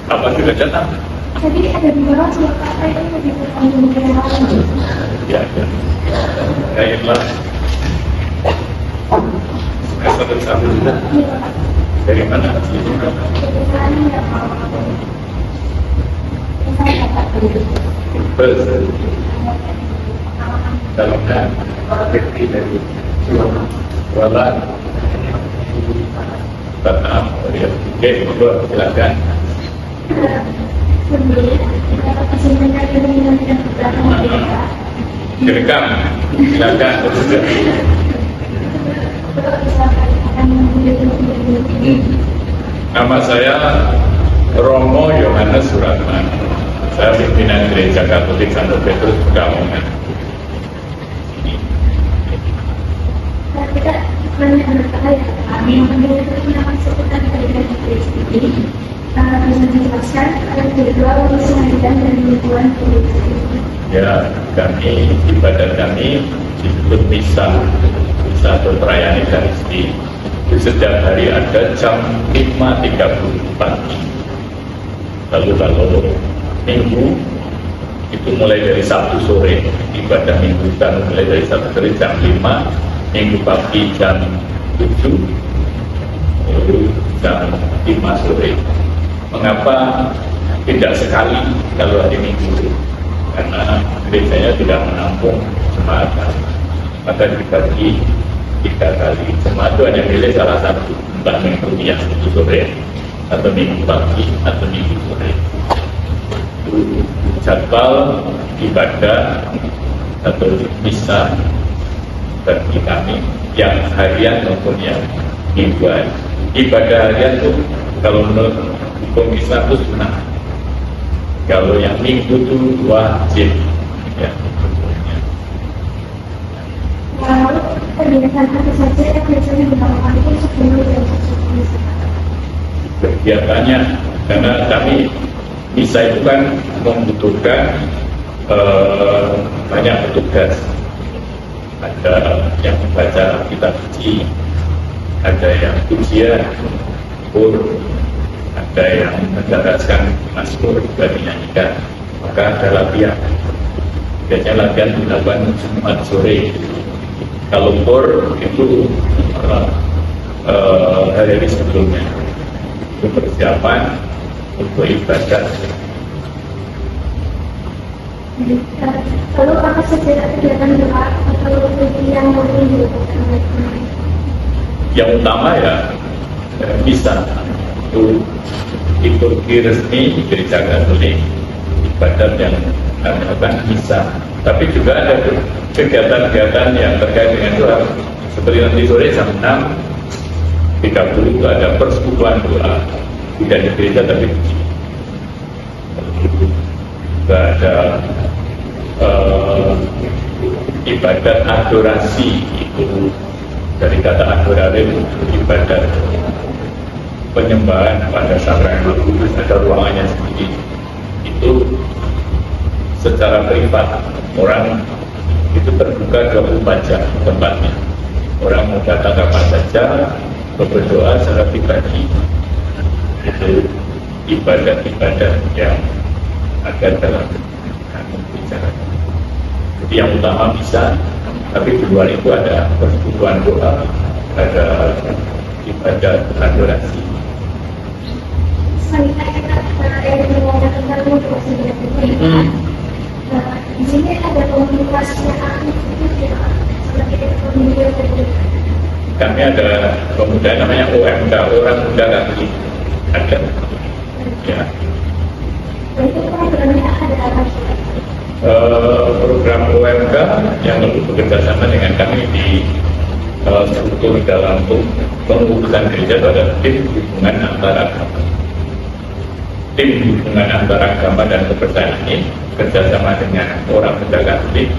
Apa sudah datang? Jadi ada dua siapa itu lebih bertanggung Ya, ya. Baiklah. Semester satu sudah. Dari mana? Bus. Dalam dan seperti dari Kuala Batam. Oke, berdua silakan. Direkam, silakan. Nama saya Romo Yohanes Suratman. Saya pimpinan Gereja Katolik Santo Petrus Pekalongan. Ya, kami ibadat kami disebut misa atau perayaan Ekaristi. Setiap hari ada jam 5.30 pagi. Lalu kalau Minggu itu mulai dari Sabtu sore, ibadah Minggu kan mulai dari Sabtu sore jam 5, Minggu pagi jam 7, lalu jam 5 sore. Mengapa tidak sekali kalau hari Minggu? Karena gerejanya tidak menampung jemaat, maka dibagi 3 kali. Jemaat itu hanya milih salah satu, entah Minggu yang sore atau Minggu pagi atau Minggu sore. Jadwal ibadah atau misa bagi kami yang harian maupun yang mingguan. Ibadah harian itu kalau menurut hukum Islam itu sunnah. Kalau yang minggu itu wajib. Ya. Lalu kegiatan apa saja yang biasanya dilakukan itu sebelum dan sesudah misa? Kegiatannya, karena kami misa itu kan membutuhkan banyak petugas. Ada yang membaca kitab suci, ada yang ujian, ada yang menjelaskan mazmur juga dinyanyikan, maka ada latihan. Biasanya latihan dilakukan Jumat sore. Kalau pur itu hari sebelumnya itu persiapan untuk ibadah. Lalu apa saja kegiatan doa atau yang mungkin dilakukan oleh teman? Yang utama ya misa itu liturgi resmi Gereja Katolik, ibadat yang kami lakukan misa. Tapi juga ada kegiatan-kegiatan yang terkait dengan doa. Seperti nanti sore jam 6.30 itu ada persekutuan doa, tidak di gereja tapi di sini. Juga ada ibadat adorasi, itu dari kata adorarim, ibadat penyembahan pada Sang Hyang Maha Kudus, ada ruangannya sendiri. Itu secara privat, orang itu terbuka 24 jam tempatnya. Orang mau datang kapan saja, berdoa secara pribadi. Itu ibadat-ibadat yang ada dalam kami bicara. Jadi yang utama bisa, tapi di luar itu ada persekutuan doa, ada ibadat adorasi. Di sini ada komunikasi yang aktif Kami ada pemuda namanya OMK, Orang Muda Katolik. Ada. Ya. Program OMK yang lebih bekerja sama dengan kami di struktur dalam pengurusan gereja pada tim hubungan antara agama. Tim hubungan antara agama dan kepercayaan ini kerjasama dengan Orang Muda Katolik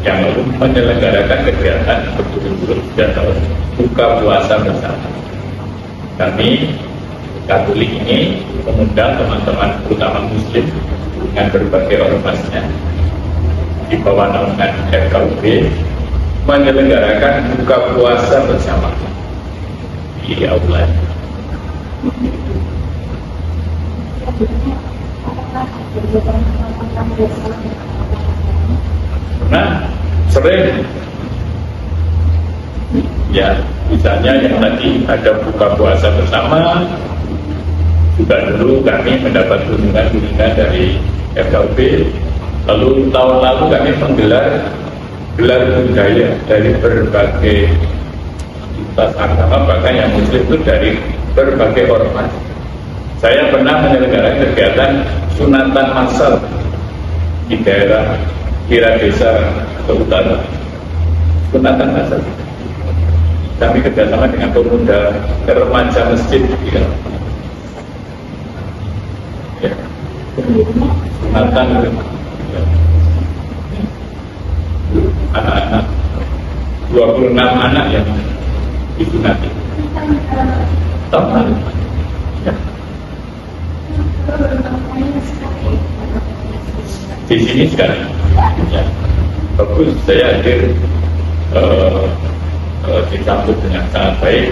yang lalu menyelenggarakan kegiatan berturut-turut dan buka puasa bersama. Kami Katolik ini mengundang teman-teman terutama Muslim dengan berbagai ormasnya di bawah naungan FKUB menyelenggarakan buka puasa bersama di aula. selanjutnya apakah kegiatan apakah biasa Nah, sering ya, misalnya yang tadi ada buka puasa bersama, juga dulu kami mendapat kunjungan dari FKB. Lalu tahun lalu kami menggelar gelar budaya dari berbagai lintas agama, bahkan yang muslim itu dari berbagai ormas. Saya pernah menyelenggarakan kegiatan sunatan massal di daerah Kira Desa Utara. Sunatan massal. Kami kerjasama dengan pemuda remaja masjid. Ya. Sunatan anak-anak 26 anak yang disunati tahun lalu. Ya. Di sini sekarang ya, bagus, saya hadir disambut dengan sangat baik.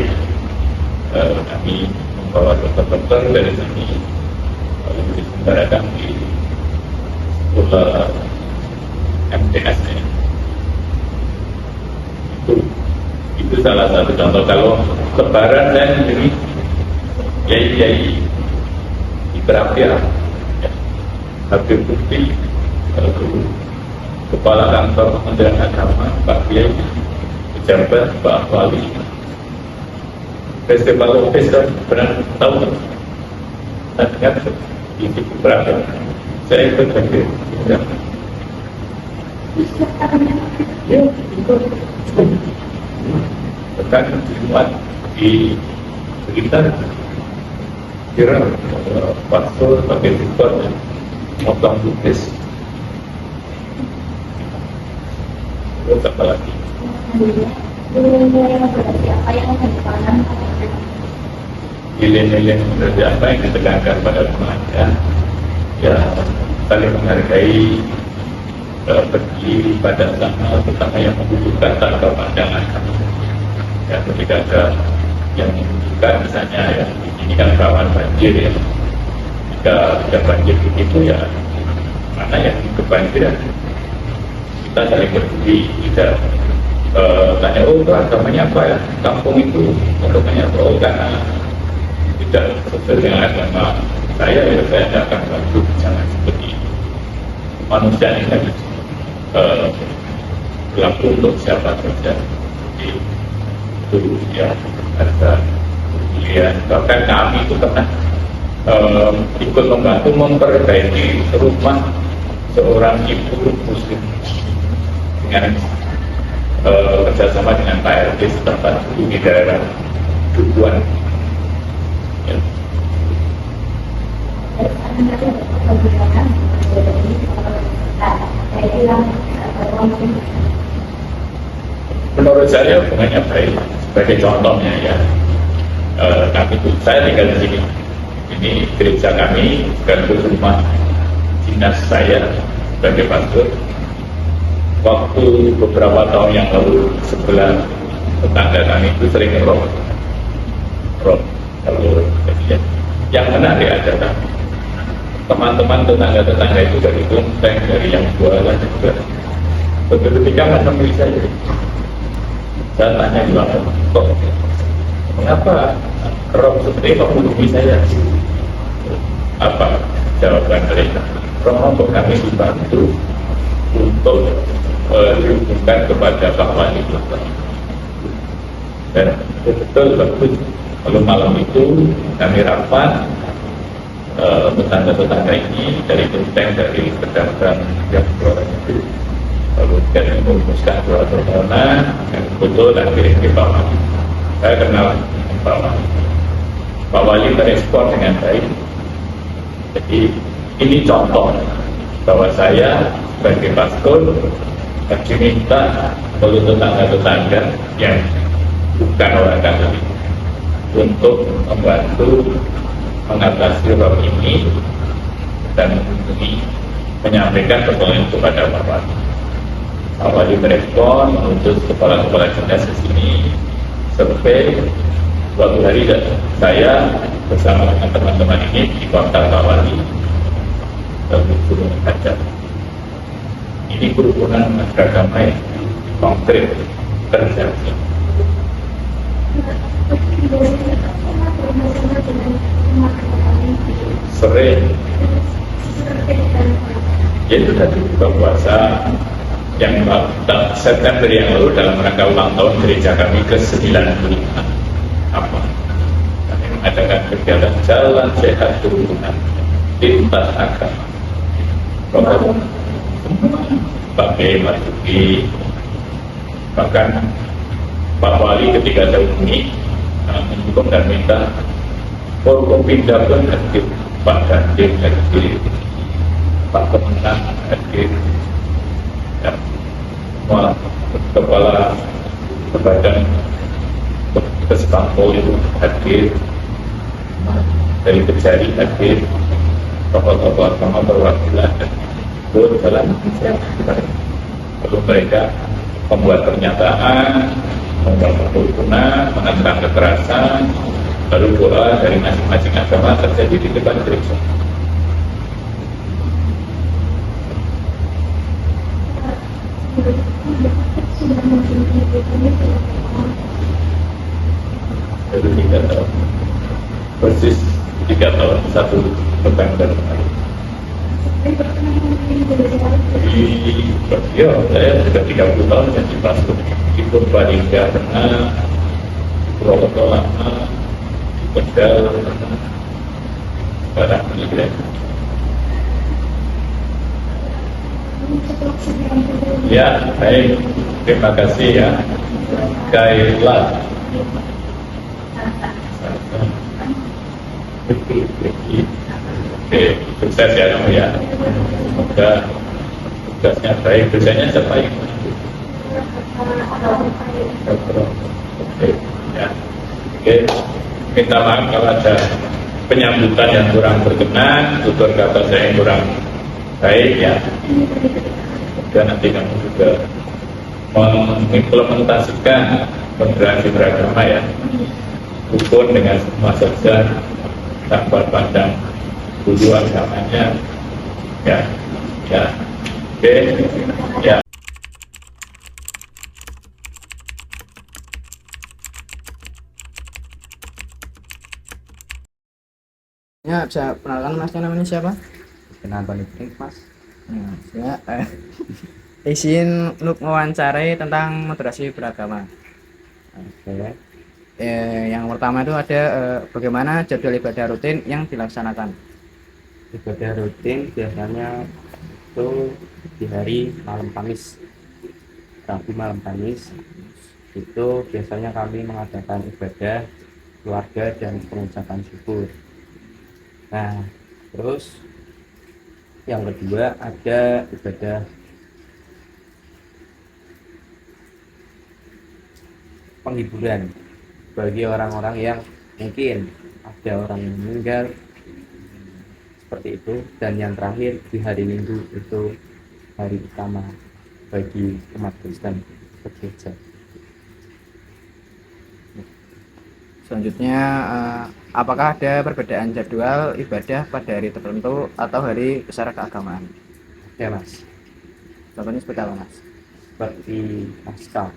Kami membawa dokter-dokter dari sini diselenggarakan di sekolah MTS ya. Itu salah satu contoh. Kalau lebaran saya sendiri yai di Terapia ya. Habib Bukti, Kepala Kantor Kementerian Agama Pak Kiai, pejabat Pak Wali, Festival Festival pernah tahu kan? Saya ingat di beberapa saya ikut hadir ya. Ya, ikut. Bahkan dimuat di sekitar kira pastor pakai tutor motong lukis. Terus apa lagi? Nilai-nilai berarti apa yang ditekankan pada remaja? Ya, saling menghargai, berdiri pada sama, terutama yang membutuhkan tanpa pandangan. Ya, ketika ada yang membutuhkan, misalnya ya, ini kan rawan banjir ya. Jika ada banjir begitu ya, mana yang kebanjiran? Kita saling berdiri, tidak tanya, oh itu agamanya apa ya? Kampung itu agamanya apa? Oh karena tidak sesuai dengan agama saya, ya saya tidak akan bantu. Jangan seperti itu. Manusia ini kan berlaku untuk siapa saja. Itu ya ada pilihan. Bahkan kami itu pernah ikut membantu memperbaiki rumah seorang ibu muslim dengan kerjasama dengan Pak RT setempat di daerah Dukuhan. Ya. Menurut saya hubungannya baik. Sebagai contohnya ya, saya tinggal di sini. Ini gereja kami, sekaligus rumah dinas saya sebagai pastor. Waktu beberapa tahun yang lalu, sebelah tetangga kami itu sering rob. Kalau ya, yang menarik adalah teman-teman tetangga itu dari Kelenteng, dari yang jualan juga. Begitu ketika menemui saya tanya juga, kok mengapa rob seperti itu menghubungi saya? Apa jawaban mereka? Romo kami dibantu untuk dihubungkan kepada Pak Wali. Dan betul bagus. Kalau malam itu kami rapat, tetangga-tetangga ini dari Kelenteng, dari pedagang yang jualan itu, lalu kita merumuskan surat permohonan yang betul dan kirim ke Pak Wali. Saya kenal Pak Wali. Pak Wali merespon dengan baik. Jadi ini contoh bahwa saya sebagai pastor diminta oleh tetangga-tetangga yang bukan orang Katolik untuk membantu mengatasi rob ini dan menyampaikan pertolongan kepada Pak Wali. Pak Wali merespon, mengutus kepala-kepala dinas di sini, survei, suatu hari saya bersama dengan teman-teman ini di kota Tawali, di Gunung Kaca. Ini kerukunan beragama yang konkret terjadi. Sering, yaitu tadi buka puasa yang September yang lalu dalam rangka ulang tahun gereja kami ke-95. Apa? Kami mengadakan kegiatan jalan sehat kerukunan lintas agama. Bapak Pakai Marzuki, bahkan Pak Wali ketika saya hubungi mendukung dan minta Forkopimda pun hadir, Pak Ganjar hadir, Pak Kemenang hadir, ya, semua kepala badan Kesbangpol itu hadir, dari Kejari hadir, tokoh-tokoh agama perwakilan hadir, dalam lalu mereka membuat pernyataan, membuat kerukunan, menentang kekerasan, lalu doa dari masing-masing agama terjadi di depan gereja. Baru 3 tahun, persis 3 tahun, 1 November. Ya, saya sudah 30 tahun jadi pastor di Purbalingga pernah, di Purwokerto lama, di Kendal pernah, sekarang di gereja. Ya, baik, terima kasih ya, Kaila. Oke, sukses ya kamu ya. Semoga tugasnya baik. Tugasnya siapa yang Oke, ya. Oke, minta maaf kalau ada penyambutan yang kurang berkenan, tutur kata saya yang kurang baik ya. Dan nanti kamu juga mengimplementasikan moderasi beragama ya, rukun dengan semua saja tanpa pandang bulu agamanya ya, ya, oke, ya. Ya, bisa perkenalkan masnya namanya siapa? Kenal Balik Mas. Ya, izin untuk mewawancarai tentang moderasi beragama. Oke. Yang pertama itu ada bagaimana jadwal ibadah rutin yang dilaksanakan. Ibadah rutin biasanya itu di hari malam Kamis, Rabu malam Kamis. Itu biasanya kami mengadakan ibadah keluarga dan pengucapan syukur. Nah, terus yang kedua ada ibadah penghiburan bagi orang-orang yang mungkin ada orang yang meninggal seperti itu. Dan yang terakhir di hari Minggu itu hari utama bagi umat Kristen ke gereja. Selanjutnya, apakah ada perbedaan jadwal ibadah pada hari tertentu atau hari besar keagamaan? Ya Mas, Contohnya seperti apa Mas? seperti Paskah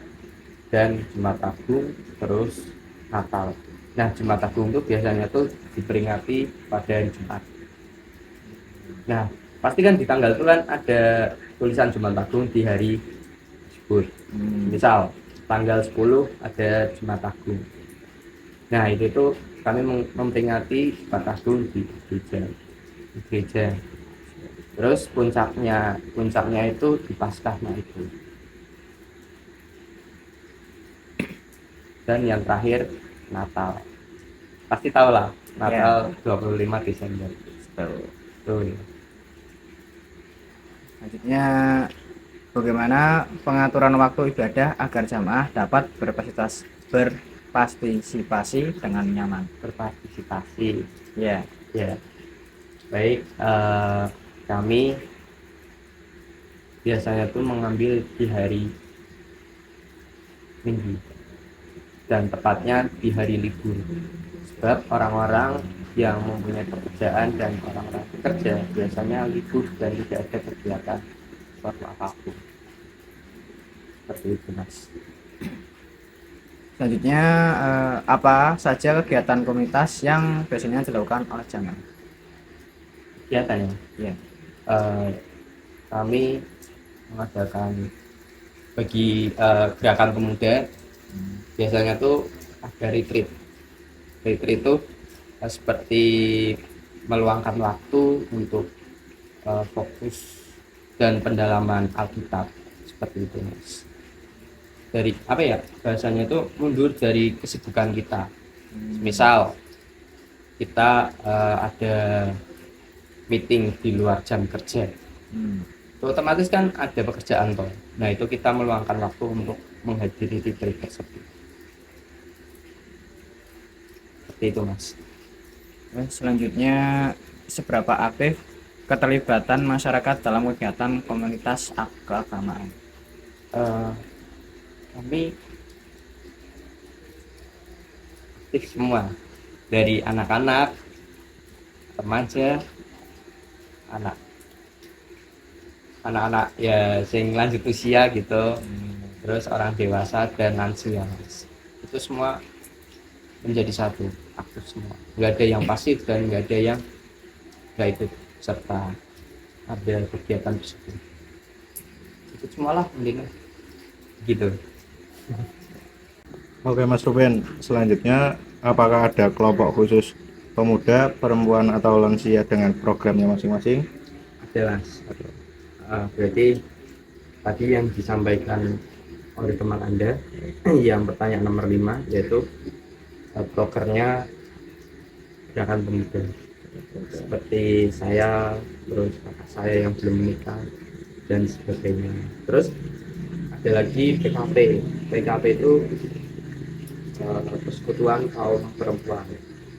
dan Jumat Agung, terus Natal. Nah, Jumat Agung itu biasanya tuh diperingati pada hari Jumat. Nah, pasti kan di tanggal itu kan ada tulisan Jumat Agung di hari tersebut. Misal tanggal 10 ada Jumat Agung. Nah, itu tuh kami memperingati Jumat Agung di gereja. Terus puncaknya itu di Paskahnya itu. Dan yang terakhir Natal. Pasti tahu lah, Natal 25 Desember. Betul. Selanjutnya, bagaimana pengaturan waktu ibadah agar jamaah dapat berpartisipasi dengan nyaman? Berpartisipasi. Ya. Baik, kami biasanya tuh mengambil di hari Minggu. dan tepatnya di hari libur. Sebab orang-orang yang mempunyai pekerjaan dan orang-orang bekerja biasanya libur dan tidak ada kegiatan suatu apapun. Seperti itu, Mas. Selanjutnya, apa saja kegiatan komunitas yang biasanya dilakukan oleh jamaah? Kegiatannya, Ya. kami mengadakan bagi gerakan pemuda biasanya tuh ada retreat itu seperti meluangkan waktu untuk fokus dan pendalaman Alkitab, seperti itu, Mas. Dari apa ya, bahasanya itu mundur dari kesibukan kita. Misal kita ada meeting di luar jam kerja, otomatis kan ada pekerjaan toh. Nah, itu kita meluangkan waktu untuk menghadiri retreat tersebut. Seperti itu, Mas. Selanjutnya, seberapa aktif keterlibatan masyarakat dalam kegiatan komunitas keagamaan? Kami aktif semua, dari anak-anak, remaja, anak-anak ya sing lanjut usia gitu, terus orang dewasa dan lansia, Mas. Itu semua menjadi satu, aktif semua. Nggak ada yang pasif dan nggak ada yang nggak ikut serta ada kegiatan tersebut. Ikut semualah mendingan gitu. Oke Mas Ruben, selanjutnya apakah ada kelompok khusus pemuda, perempuan atau lansia dengan programnya masing-masing? Ada, Mas. Berarti tadi yang disampaikan oleh teman Anda yang pertanyaan nomor 5, yaitu prokernya gerakan pemuda, seperti saya, terus kakak saya yang belum menikah dan sebagainya. Terus ada lagi PKP itu persekutuan kaum perempuan,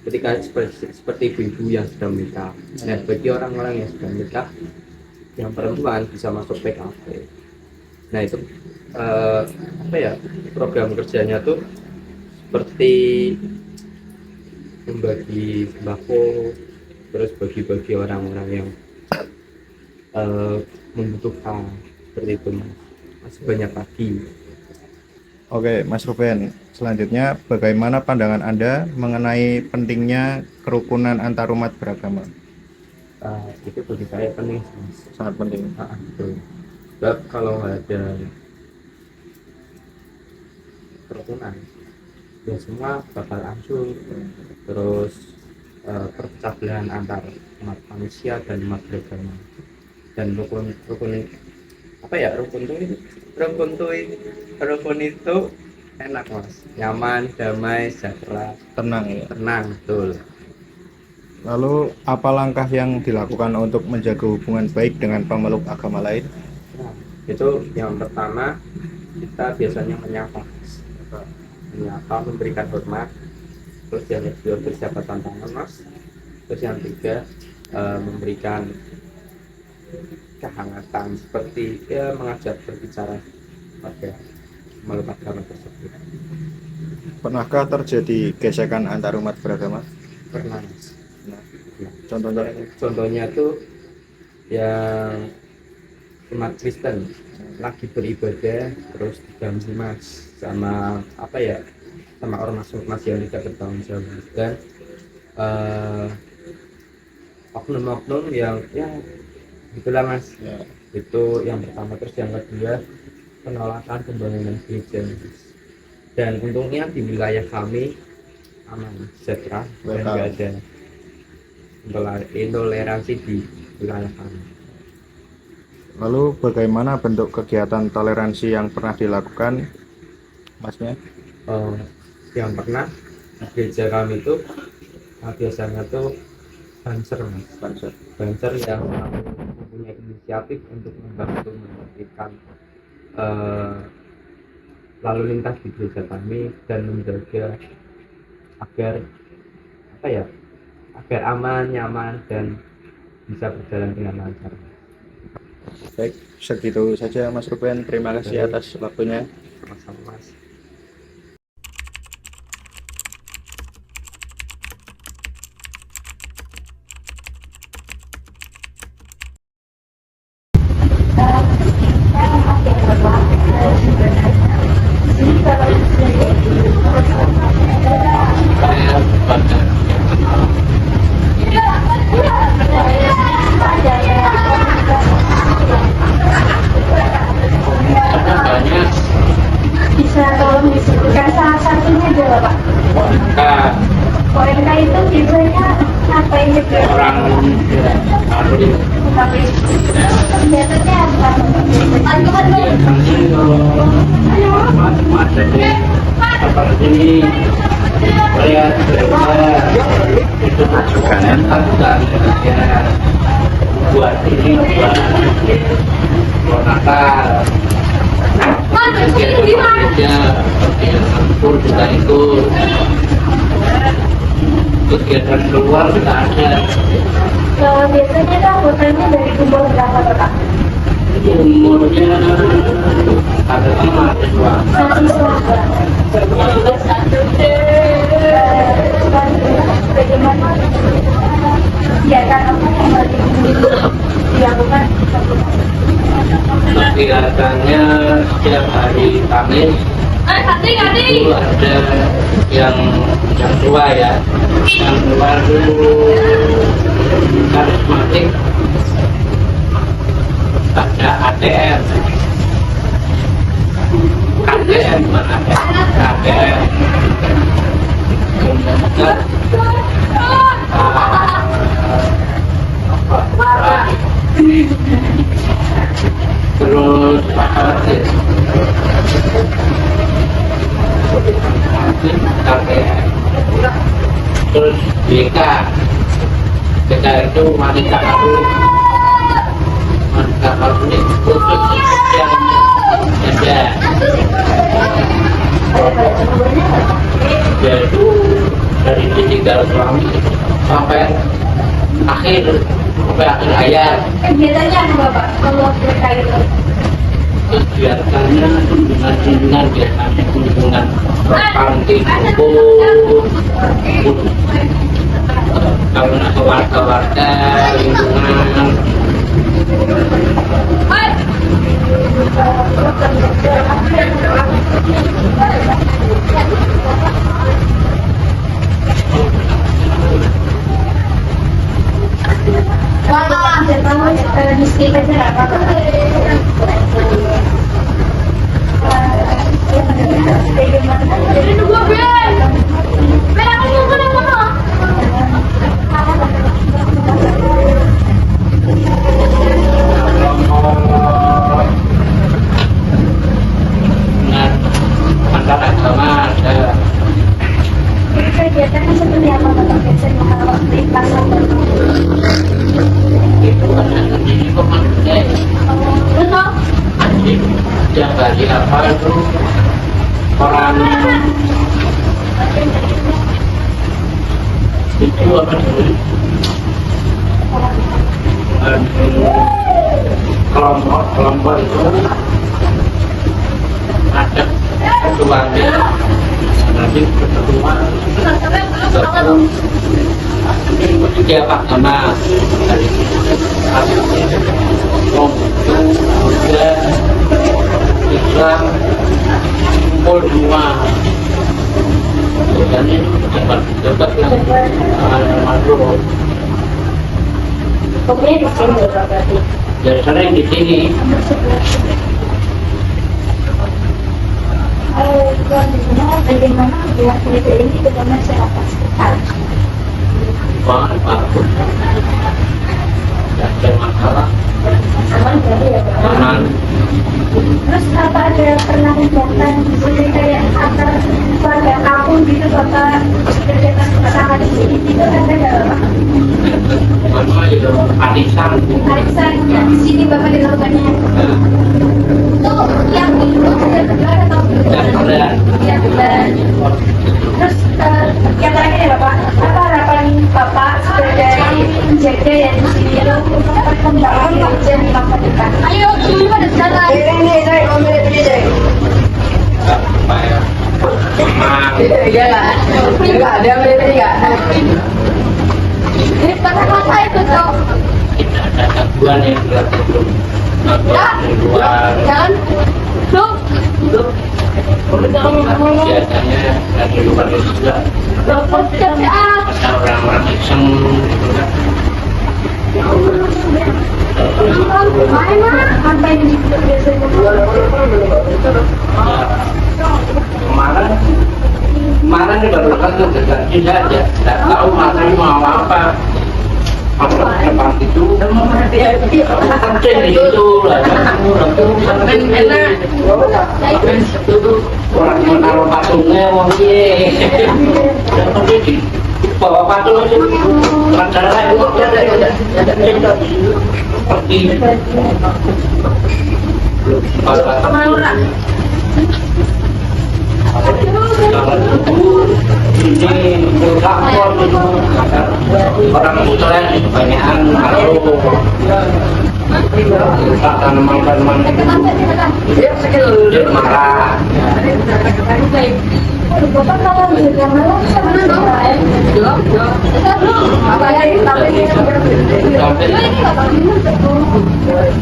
ketika seperti ibu-ibu yang sudah menikah. Nah, bagi orang-orang yang sudah menikah yang perempuan bisa masuk PKP. Nah, itu apa ya, program kerjanya tuh seperti membagi sembako, terus bagi-bagi orang-orang yang membutuhkan, seperti itu, Mas. Masih banyak lagi. Oke Mas Ruben, selanjutnya bagaimana pandangan Anda mengenai pentingnya kerukunan antarumat beragama? Itu bagi saya penting, Mas. Sangat penting. Betul. Sebab kalau nggak ada kerukunan, ya semua bakal hancur. Terus perpecah belahan antar umat manusia dan umat beragama. Dan rukun apa ya, rukun itu enak, Mas. Nyaman, damai, sejahtera, Tenang ya. tenang, betul. Lalu apa langkah yang dilakukan untuk menjaga hubungan baik dengan pemeluk agama lain? Nah, itu yang pertama, kita biasanya menyapa, memberikan hormat. Terus yang kedua, bersiapa tantangan, Mas. Terus yang ketiga, memberikan kehangatan, seperti ya mengajak berbicara pada pemeluk agama tersebut. Pernahkah terjadi gesekan antar umat beragama? Pernah, Mas. Nah, Contohnya, contohnya tuh yang umat Kristen lagi beribadah terus diganggu, Mas, sama apa ya, sama ormas yang tidak bertanggung jawab, dan oknum-oknum yang ya gitulah, Mas. ya. Itu yang pertama. Terus yang kedua, penolakan pembangunan gereja, Mas. Dan untungnya di wilayah kami aman, sejahtera, dan Lokal. nggak ada intoleransi di wilayah kami. Lalu bagaimana bentuk kegiatan toleransi yang pernah dilakukan, Masnya? Yang pernah di gereja kami itu biasanya tuh banser, Mas. Banser yang mempunyai inisiatif untuk membantu menertibkan lalu lintas di gereja kami dan menjaga agar apa ya, agar aman, nyaman, dan bisa berjalan dengan lancar. Baik, segitu saja Mas Ruben. Terima kasih atas waktunya. Sama-sama, Mas. Bapak? Nah, OMK itu biasanya ngapain gitu? orang Tapi biasanya apa? biasanya macam-macam deh. Seperti lihat itu masukan ya buat ini buat Natal. Campur juga ikut. Kegiatan keluar juga ada. Kalau biasanya kan hotelnya dari umur berapa Bapak? Umurnya ada mahasiswa. Bagaimana kegiatan apa yang dilakukan? Kegiatannya setiap hari Kamis itu ada yang tua ya, yang tua itu karismatik, ada ATM mana ATM terus terus BK itu wanita baru ini khusus yang ada yaitu dari ditinggal suami sampai akhir hayat. Kegiatannya apa Bapak? Kalau berkait Kegiatannya kunjungan biasanya kunjungan panti buku karena keluarga lingkungan. Wah, saya tahu di sekitarnya apa? Jadi dua Ben. Ben aku mau ke mana? Dengan antara agama ada Kegiatannya seperti apa Bapak? Biasanya kalau di pasar itu ada di komunitas betul? yang dari apa itu orang itu apa dulu kelompok itu ada keluarga nanti bertemuan tiga agama dari juga Islam kumpul semua dan ini dapat yang masuk Pokoknya di sini berarti. dari sering di sini. Bagaimana buat video ini dengan masyarakat sekitar? Banget bagus, ada masalah Aman berarti ya Pak? aman. Terus apa ada pernah kegiatan seperti kayak antar keluarga kampung gitu Bapak kegiatan bersama di sini itu ada nggak Bapak? Mana itu arisan Arisan yang di sini Bapak dilakukannya itu yang itu ada benar atau dan ada yang benar? Terus yang terakhir ya Bapak, apa harapan Bapak sebagai penjaga yang di sini itu untuk perkembangan gereja di masa depan? Ayo, semua ada jalan. Ini saya mau apa ya memang Iya lah, enggak ada militer enggak. Ini kata-kata itu tuh. tidak ada gangguan yang dilakukan di luar Jalan. Tuh. biasanya dari luar itu juga ada orang-orang iseng Mana? Sampai di situ biasanya. kemarin tidak tahu materi mau apa. Apa itu penting itu lah. Penting enak. Orang menaruh patungnya mau dan penting bawa patung itu masalah itu seperti ini berlakon orang muslim kebanyakan kalau tanaman-tanaman dia marah. Bapak kalau juga malam apa ya tapi ini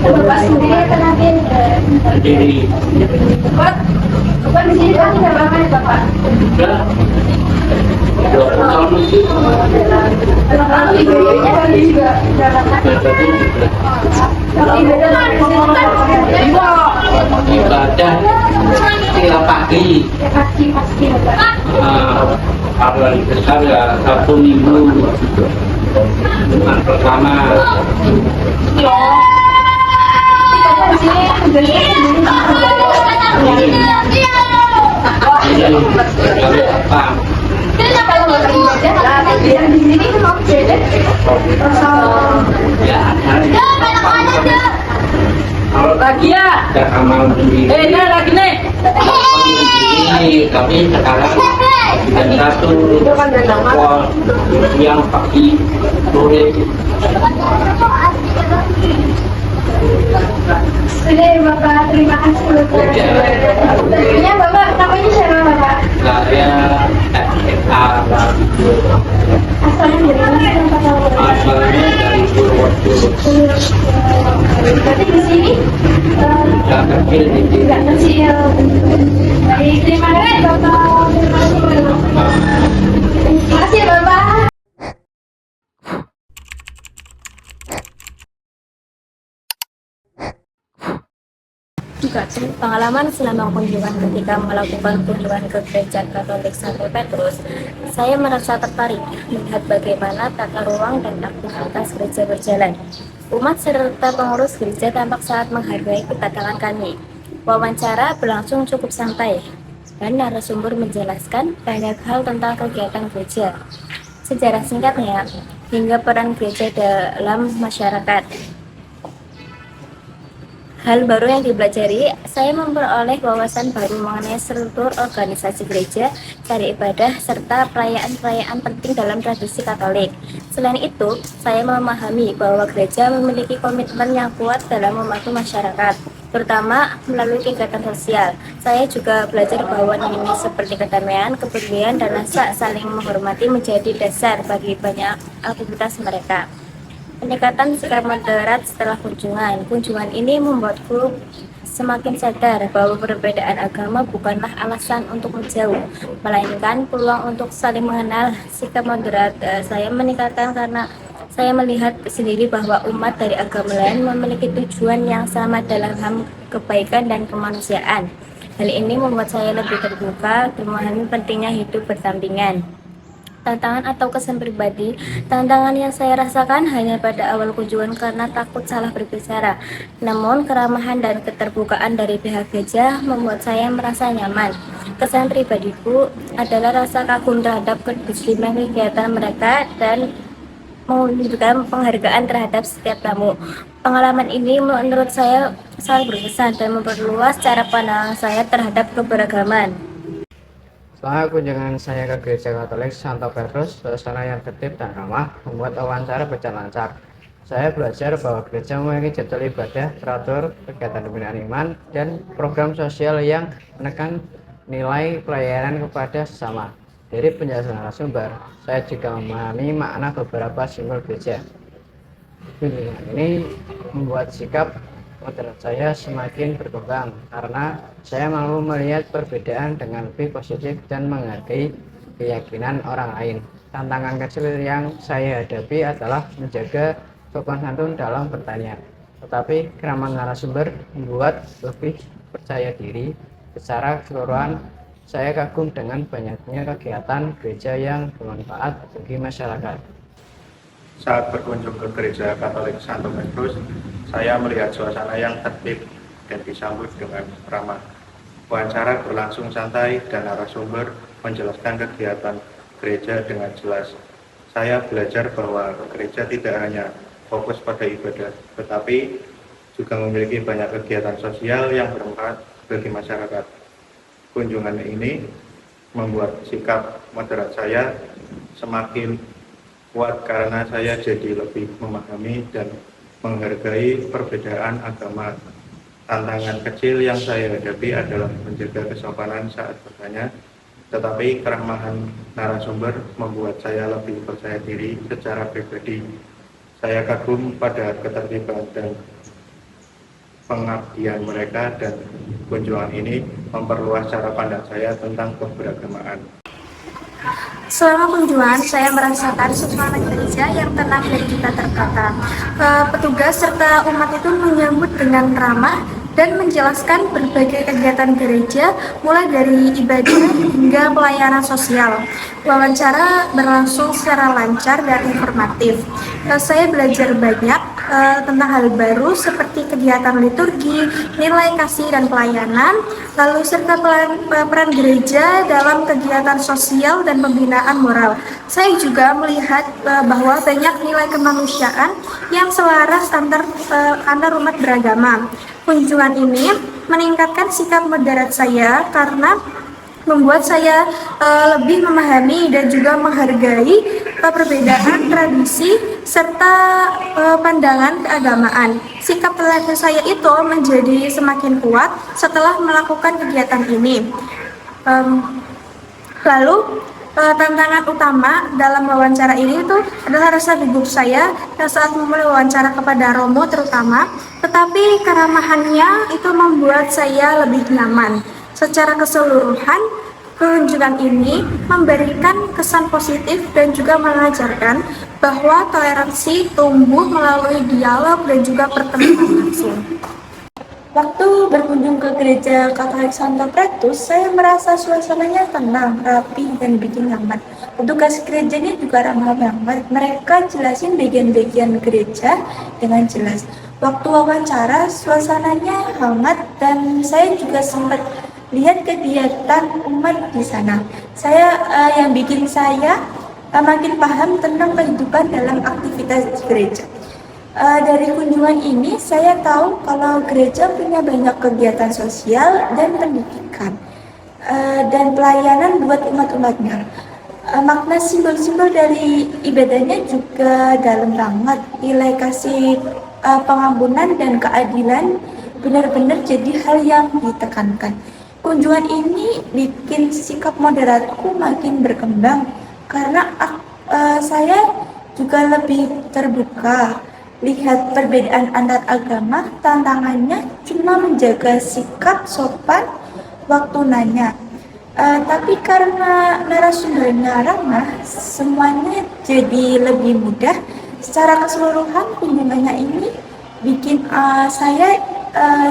Bapak sendiri kenapa Jadi Bapak di sini kan tidak lama ya Bapak? 20 tahun lebih. Ibadahnya tadi juga Ibadah setiap pagi. pasti Bapak. Paling besar ya 1 minggu. Bulan pertama. Bapak di sini Apa? kalau Bapak ibadah yang di sini mau jadi Ya, lagi ya. ada amal sendiri. Lagi nih. Tapi sekarang dan satu yang pagi sore Sudah Bapak, terima kasih Bapak. Ya Bapak, namanya siapa Bapak? saya Asalnya dari mana Bapak? asalnya dari Purworejo. Berarti di sini Sudah kecil di sini. nggak kecil. Baik, terima kasih Bapak. Terima kasih Bapak. Juga pengalaman selama kunjungan ketika melakukan kunjungan ke gereja Katolik Santo Petrus, saya merasa tertarik melihat bagaimana tata ruang dan aktivitas gereja berjalan. Umat serta pengurus gereja tampak sangat menghargai kedatangan kami. Wawancara berlangsung cukup santai dan narasumber menjelaskan banyak hal tentang kegiatan gereja, sejarah singkatnya, hingga peran gereja dalam masyarakat. Hal baru yang dipelajari, saya memperoleh wawasan baru mengenai struktur organisasi gereja, cara ibadah, serta perayaan-perayaan penting dalam tradisi Katolik. Selain itu, saya memahami bahwa gereja memiliki komitmen yang kuat dalam membantu masyarakat, terutama melalui kegiatan sosial. Saya juga belajar bahwa nilai seperti kedamaian, kepedulian, dan rasa saling menghormati menjadi dasar bagi banyak aktivitas mereka. Pendekatan sikap moderat setelah kunjungan ini membuatku semakin sadar bahwa perbedaan agama bukanlah alasan untuk menjauh, melainkan peluang untuk saling mengenal. Sikap moderat saya meningkatkan karena saya melihat sendiri bahwa umat dari agama lain memiliki tujuan yang sama dalam hal kebaikan dan kemanusiaan. Hal ini membuat saya lebih terbuka, memahami pentingnya hidup berdampingan. Tantangan atau kesan pribadi, tantangan yang saya rasakan hanya pada awal kunjungan karena takut salah berbicara. Namun keramahan dan keterbukaan dari pihak gereja membuat saya merasa nyaman. Kesan pribadiku adalah rasa kagum terhadap kedisiplinan kegiatan mereka dan menunjukkan penghargaan terhadap setiap tamu. Pengalaman ini menurut saya sangat berkesan dan memperluas cara pandangan saya terhadap keberagaman. Selama kunjungan saya ke gereja Katolik Santo Petrus, suasana yang tertib dan ramah membuat wawancara berjalan lancar. Saya belajar bahwa gereja memiliki jadwal ibadah teratur, kegiatan pembinaan iman, dan program sosial yang menekan nilai pelayanan kepada sesama. Dari penjelasan narasumber, saya juga memahami makna beberapa simbol gereja. Kunjungan ini membuat sikap moderat saya semakin berkembang karena saya mampu melihat perbedaan dengan lebih positif dan menghargai keyakinan orang lain. Tantangan kecil yang saya hadapi adalah menjaga sopan santun dalam bertanya, tetapi keramahan narasumber membuat lebih percaya diri. Secara keseluruhan, Saya kagum dengan banyaknya kegiatan gereja yang bermanfaat bagi masyarakat. Saat berkunjung ke Gereja Katolik Santo Petrus, saya melihat suasana yang tertib dan disambut dengan ramah. Wawancara berlangsung santai dan narasumber menjelaskan kegiatan gereja dengan jelas. Saya belajar bahwa gereja tidak hanya fokus pada ibadah, tetapi juga memiliki banyak kegiatan sosial yang bermanfaat bagi masyarakat. Kunjungan ini membuat sikap moderat saya semakin kuat karena saya jadi lebih memahami dan menghargai perbedaan agama. Tantangan kecil yang saya hadapi adalah menjaga kesopanan saat bertanya, tetapi keramahan narasumber membuat saya lebih percaya diri secara pribadi. Saya kagum pada ketertiban dan pengabdian mereka, dan kunjungan ini memperluas cara pandang saya tentang keberagamaan. Selama kunjungan, saya merasakan suasana gereja yang tenang dan juga tertata. Petugas serta umat itu menyambut dengan ramah dan menjelaskan berbagai kegiatan gereja, mulai dari ibadah hingga pelayanan sosial. Wawancara berlangsung secara lancar dan informatif. Saya belajar banyak tentang hal baru seperti kegiatan liturgi, nilai kasih dan pelayanan, lalu serta peran gereja dalam kegiatan sosial dan pembinaan moral. Saya juga melihat bahwa banyak nilai kemanusiaan yang selaras antar umat beragama. Kunjungan ini meningkatkan sikap moderat saya karena membuat saya lebih memahami dan juga menghargai perbedaan tradisi serta pandangan keagamaan. Sikap teladan saya itu menjadi semakin kuat setelah melakukan kegiatan ini. Lalu tantangan utama dalam wawancara ini itu adalah rasa gugup saya saat memulai wawancara kepada Romo terutama, tetapi keramahannya itu membuat saya lebih nyaman. Secara keseluruhan, kunjungan ini memberikan kesan positif dan juga mengajarkan bahwa toleransi tumbuh melalui dialog dan juga pertemuan langsung. Waktu berkunjung ke Gereja Katolik Santo Petrus, saya merasa suasananya tenang, rapi, dan bikin nyaman. Petugas gerejanya juga ramah banget. Mereka jelasin bagian-bagian gereja dengan jelas. Waktu wawancara, suasananya hangat dan saya juga sempat lihat kegiatan umat di sana. Yang bikin saya makin paham tentang kehidupan dalam aktivitas gereja. Dari kunjungan ini saya tahu kalau gereja punya banyak kegiatan sosial dan pendidikan dan pelayanan buat umat-umatnya. Makna simbol-simbol dari ibadahnya juga dalam banget. Nilai kasih, pengampunan dan keadilan benar-benar jadi hal yang ditekankan. Kunjungan ini bikin sikap moderatku makin berkembang karena saya juga lebih terbuka. Lihat perbedaan antar agama, tantangannya cuma menjaga sikap sopan waktu nanya. Tapi karena narasumbernya ramah, semuanya jadi lebih mudah. Secara keseluruhan, kunjungannya ini bikin saya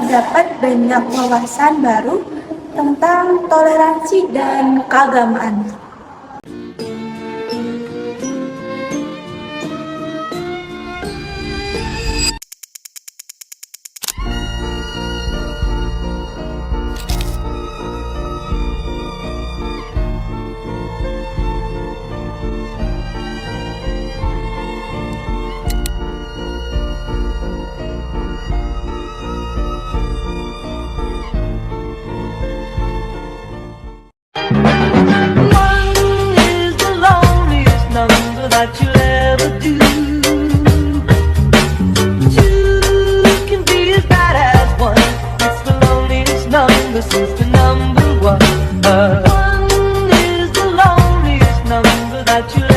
dapat banyak wawasan baru tentang toleransi dan keagamaan. That you'll ever do. Two can be as bad as one. It's the loneliest number since the number one. One is the loneliest number that you'll